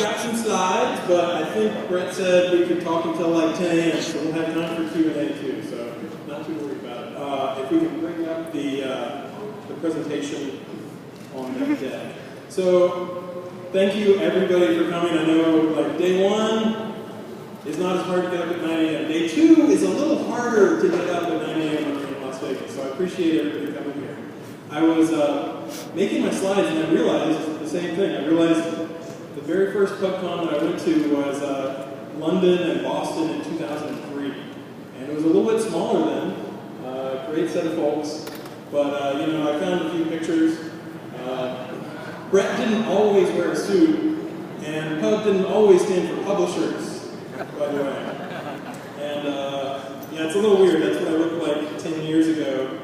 got some slides, but I think Brett said we could talk until like 10 a.m., so we'll have time for Q&A too, so not too worried about it. If we can bring up the presentation on that deck. So, thank you everybody for coming. I know like day one is not as hard to get up at 9 a.m. Day two is a little harder to get up at 9 a.m. in Las Vegas, so I appreciate everybody coming here. I was making my slides and I realized the same thing. I realized the very first Pubcon that I went to was London and Boston in 2003. And it was a little bit smaller then, great set of folks. But, you know, I found a few pictures. Brett didn't always wear a suit, and Pub didn't always stand for publishers, by the way. And, yeah, it's a little weird. That's what I looked like 10 years ago.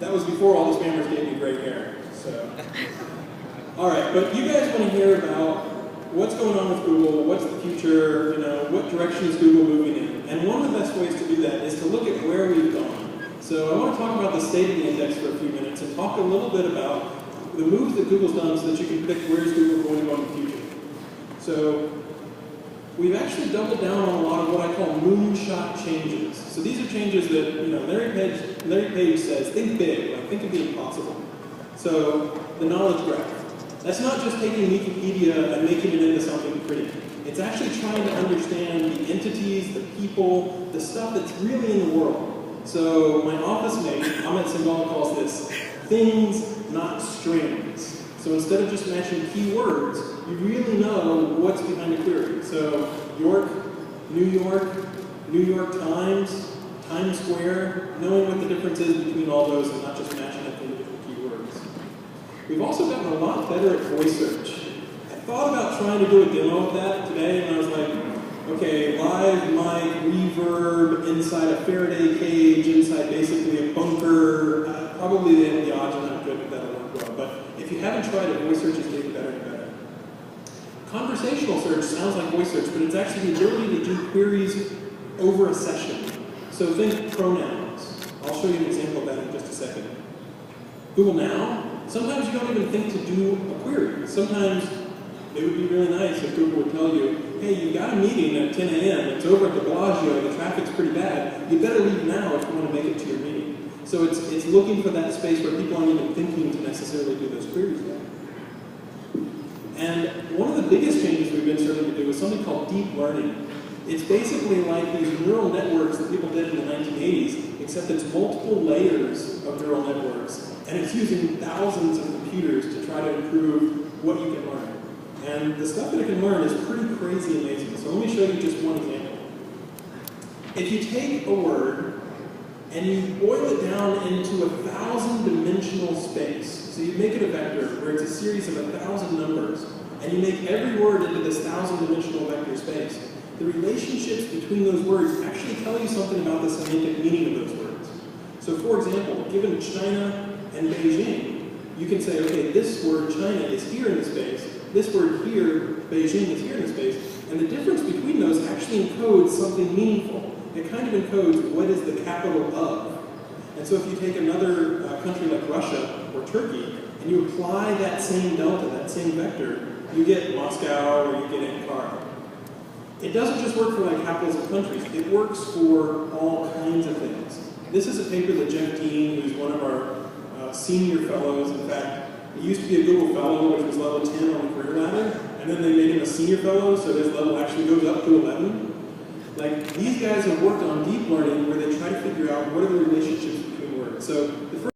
That was before all the spammers gave me gray hair. So, all right, but you guys want to hear about what's going on with Google, what's the future, you know, what direction is Google moving in? And one of the best ways to do that is to look at where we've gone. So I want to talk about the state of the index for a few minutes and talk a little bit about the moves that Google's done so that you can predict where's Google going to go in the future. So we've actually doubled down on a lot of what I call moonshot changes. So these are changes that, you know, Larry Page says, think big, like think of the impossible. So the knowledge graph. That's not just taking Wikipedia and making it into something pretty. It's actually trying to understand the entities, the people, the stuff that's really in the world. So my office mate, Amit Singhal, calls this things, not strings. So instead of just matching keywords, you really know what's behind a query. So York, New York Times, Times Square, knowing what the difference is between all those and not just matching up to individual keywords. We've also gotten a lot better at voice search. I thought about trying to do a demo of that today, and I was like, okay, live mic, reverb, inside a Faraday cage, inside basically a bunker. Probably the odds are not good that that'll work well, but if you haven't tried it, voice search is getting better and better. Conversational search sounds like voice search, but it's actually the ability to do queries over a session. So think pronouns. I'll show you an example of that in just a second. Google Now. Sometimes you don't even think to do a query. Sometimes it would be really nice if Google would tell you, hey, you got a meeting at 10 a.m., it's over at the Bellagio, the traffic's pretty bad, you better leave now if you want to make it to your meeting. So it's looking for that space where people aren't even thinking to necessarily do those queries yet. And one of the biggest changes we've been starting to do is something called deep learning. It's basically like these neural networks that people did in the 1980s, except it's multiple layers of neural networks. And it's using thousands of computers to try to improve what you can learn. And the stuff that it can learn is pretty crazy amazing. So let me show you just one example. If you take a word and you boil it down into 1,000-dimensional space, so you make it a vector where it's a series of 1,000 numbers, and you make every word into this 1,000-dimensional vector space, the relationships between those words actually tell you something about the semantic meaning of those words. So for example, given China and Beijing, you can say, okay, this word China is here in the space, this word here, Beijing, is here in the space, and the difference between those actually encodes something meaningful. It kind of encodes what is the capital of. And so if you take another country like Russia or Turkey, and you apply that same delta, that same vector, you get Moscow or you get Ankara. It doesn't just work for like capitals of countries, it works for all kinds of things. This is a paper that Jeff Dean, who's one of our senior fellows, in fact, it used to be a Google Fellow, which was level 10 on the career ladder, and then they made him a senior fellow, so his level actually goes up to 11. Like, these guys have worked on deep learning where they try to figure out what are the relationships between words. So the first